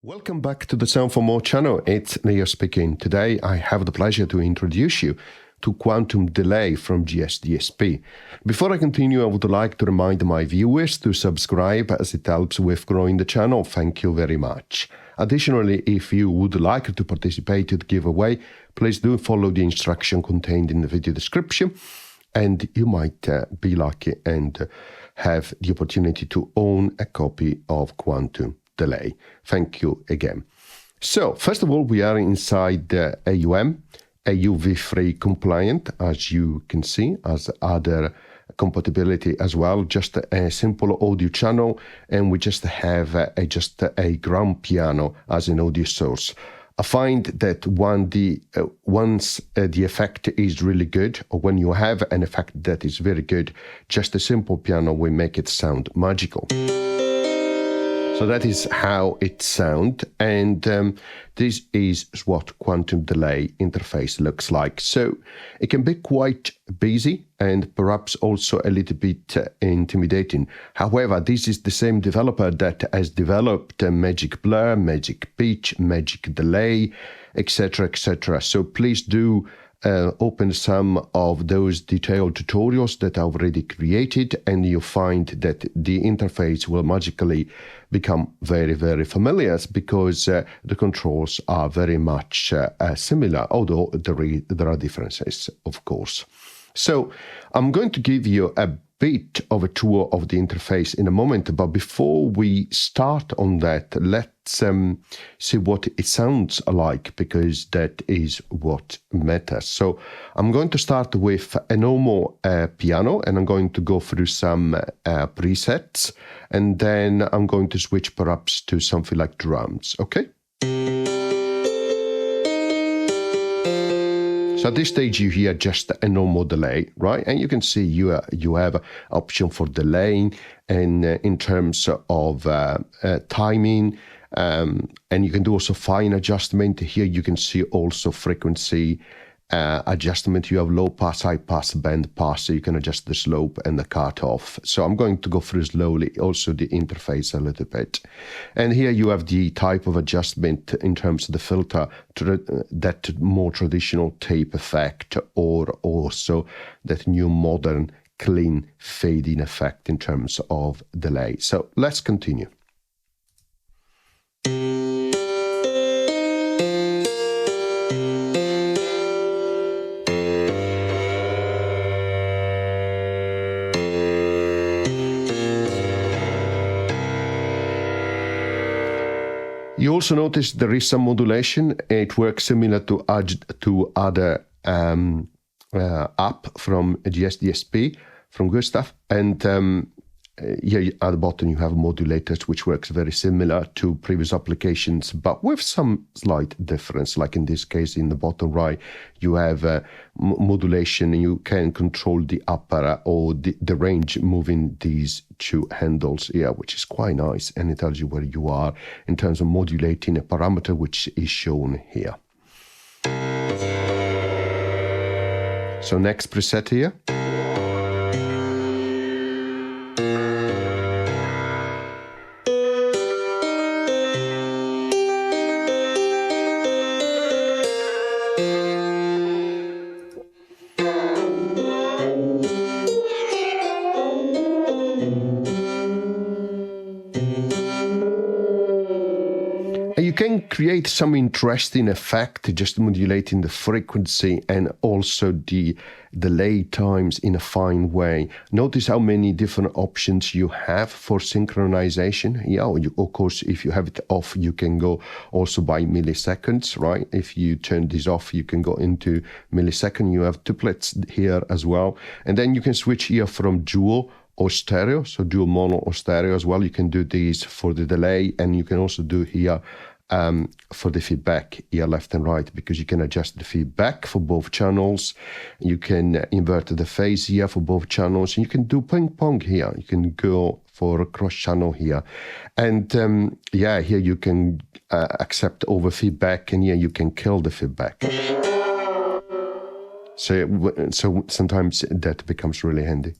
Welcome back to the Sound for More channel. It's Leo speaking. Today I have the pleasure to introduce you to quantum delay from GSDSP. Before I continue, I would like to remind my viewers to subscribe as it helps with growing the channel. Thank you very much. Additionally, if you would like to participate in the giveaway, please do follow the instruction contained in the video description and you might be lucky and have the opportunity to own a copy of Quantum Delay. Thank you again. So, first of all, we are inside the AUM, AUV3 compliant, as you can see, as other compatibility as well, just a simple audio channel, and we just have just a ground piano as an audio source. I find that once the effect is really good, or when you have an effect that is very good, just a simple piano will make it sound magical. So that is how it sounds, and this is what quantum delay interface looks like. So it can be quite busy and perhaps also a little bit intimidating. However, this is the same developer that has developed Magic Blur, Magic Pitch, Magic Delay, etc., etc. So please do open some of those detailed tutorials that are already created, and you find that the interface will magically become very, very familiar because the controls are very much similar, although there are differences, of course. So I'm going to give you a bit of a tour of the interface in a moment, but before we start on that, let's see what it sounds like, because that is what matters. So I'm going to start with a normal piano, and I'm going to go through some presets, and then I'm going to switch perhaps to something like drums, okay? So at this stage you hear just a normal delay, right? And you can see you have an option for delaying, and in terms of timing, and you can do also fine adjustment. Here you can see also frequency adjustment. You have low pass, high pass, band pass, so you can adjust the slope and the cutoff. So I'm going to go through slowly also the interface a little bit. And here you have the type of adjustment in terms of the filter, that more traditional tape effect, or also that new modern clean fading effect in terms of delay. So let's continue. You also notice there is some modulation. It works similar to other app from GSDSP, from Gustav. And here at the bottom you have modulators, which works very similar to previous applications, but with some slight difference. Like in this case, in the bottom right, you have modulation, and you can control the upper or the range moving these two handles here, which is quite nice, and it tells you where you are in terms of modulating a parameter, which is shown here. So next preset here. You can create some interesting effect just modulating the frequency and also the delay times in a fine way. Notice how many different options you have for synchronization. Yeah, of course, if you have it off, you can go also by milliseconds, right? If you turn this off, you can go into millisecond. You have tuplets here as well. And then you can switch here from dual or stereo, so dual mono or stereo as well. You can do these for the delay, and you can also do here for the feedback here, left and right, because you can adjust the feedback for both channels. You can invert the phase here for both channels, and you can do ping pong here. You can go for a cross channel here, and yeah, here you can accept over feedback, and here you can kill the feedback. So sometimes that becomes really handy.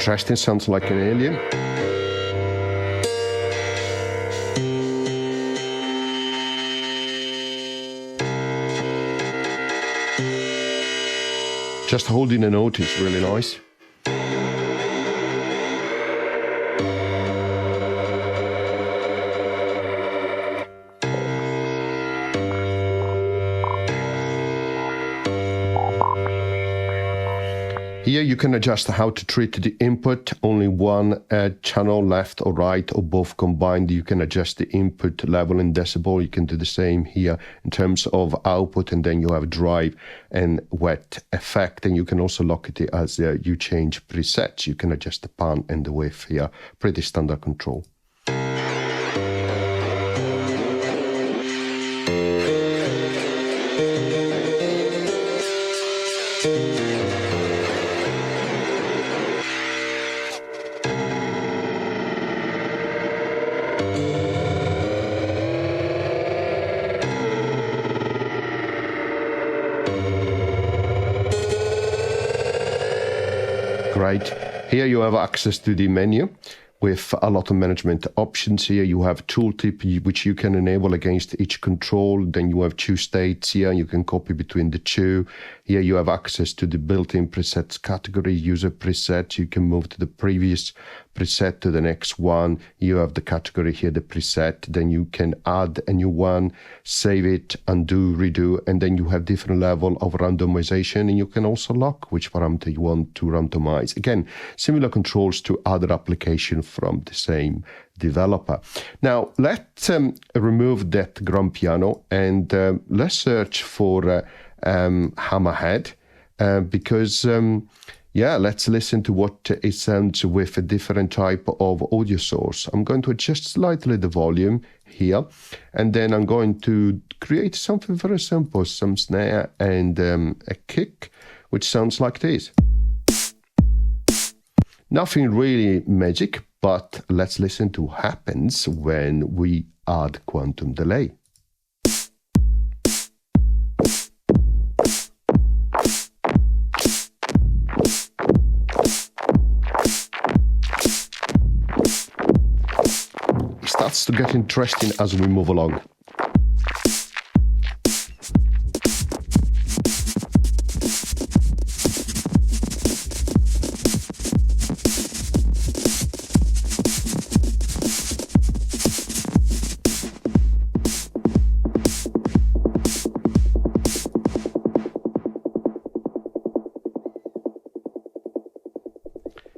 Interesting, sounds like an alien. Just holding a note is really nice. Here you can adjust how to treat the input, only one channel, left or right or both combined. You can adjust the input level in decibel. You can do the same here in terms of output, and then you have drive and wet effect, and you can also lock it as you change presets. You can adjust the pan and the width here, pretty standard control. Great. Here you have access to the menu with a lot of management options. Here you have tooltip, which you can enable against each control. Then you have two states here. You can copy between the two. Here you have access to the built-in presets category, user preset. You can move to the previous preset to the next one. You have the category here, the preset. Then you can add a new one, save it, undo, redo, and then you have different level of randomization, and you can also lock which parameter you want to randomize. Again, similar controls to other applications from the same developer. Now let's remove that grand piano and let's search for hammerhead because yeah, let's listen to what it sounds with a different type of audio source. I'm going to adjust slightly the volume here, and then I'm going to create something very simple, some snare and a kick, which sounds like this. Nothing really magic, but let's listen to what happens when we add quantum delay. It starts to get interesting as we move along.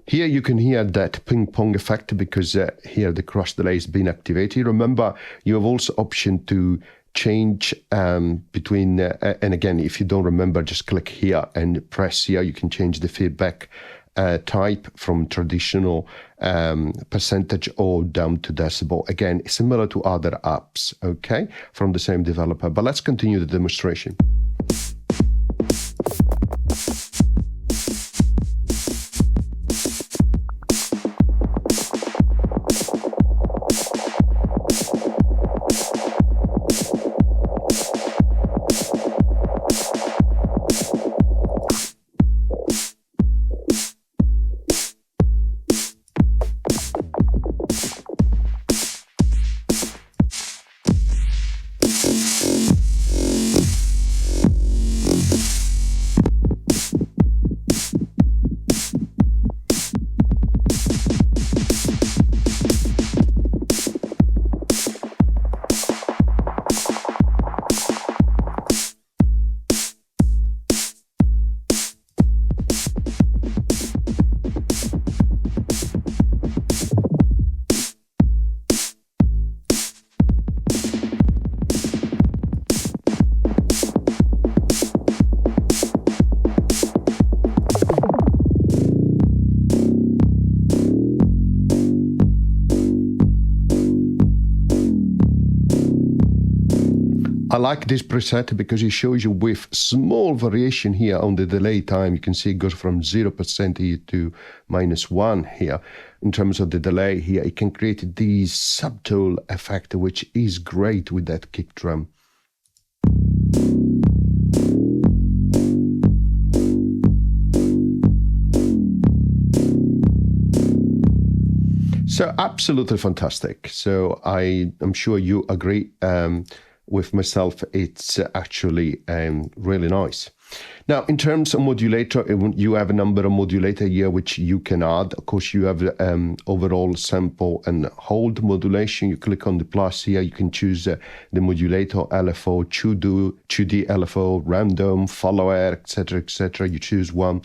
Here you can hear that ping pong effect because here the cross delay has been activated. Remember, you have also option to change between, and again, if you don't remember, just click here and press here. You can change the feedback type from traditional percentage or down to decibel. Again, similar to other apps, okay, from the same developer. But let's continue the demonstration. I like this preset because it shows you with small variation here on the delay time. You can see it goes from 0% here to -1 here. In terms of the delay here, it can create this subtle effect, which is great with that kick drum. So absolutely fantastic. So I'm sure you agree with myself. It's actually really nice. Now, in terms of modulator, you have a number of modulator here which you can add. Of course, you have overall sample and hold modulation. You click on the plus here. You can choose the modulator, LFO, 2D LFO, random, follower, etc., etc. You choose one.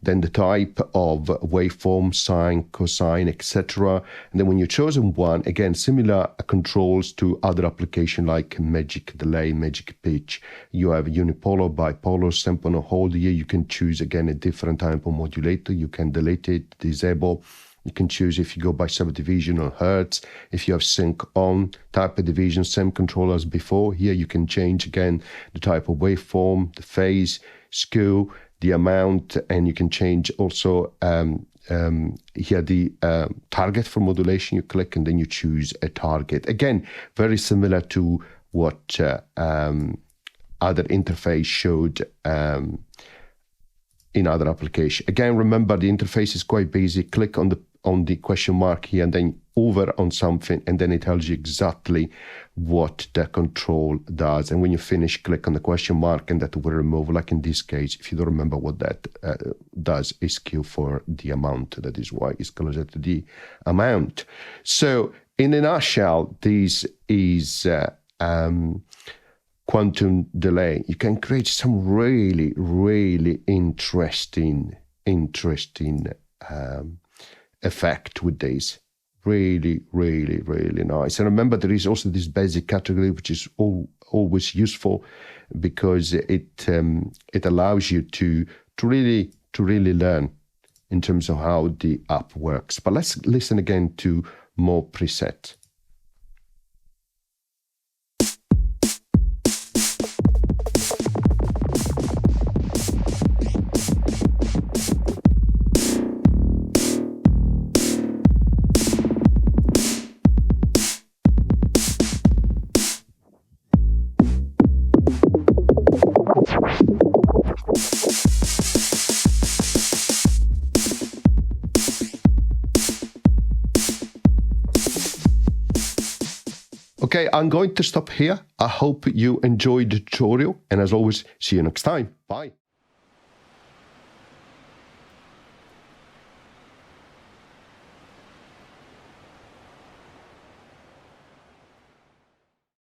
Then the type of waveform, sine, cosine, etc. And then when you've chosen one, again, similar controls to other applications like magic delay, magic pitch. You have unipolar, bipolar, sample and hold here. You can choose again a different type of modulator. You can delete it, disable. You can choose if you go by subdivision or hertz. If you have sync on type of division, same control as before. Here you can change again the type of waveform, the phase, skew, the amount, and you can change also here the target for modulation. You click and then you choose a target. Again, very similar to what other interface showed in other application. Again, remember the interface is quite basic. Click on the question mark here and then over on something, and then it tells you exactly what the control does. And when you finish, click on the question mark and that will remove, like in this case, if you don't remember what that does, is Q for the amount. That is why it's closer to the amount. So in a nutshell, this is quantum delay. You can create some really, really interesting effect with this. Really, really, really nice. And remember, there is also this basic category, which is always useful because it allows you to really learn in terms of how the app works. But let's listen again to more preset. Okay, I'm going to stop here. I hope you enjoyed the tutorial, and as always, see you next time. Bye.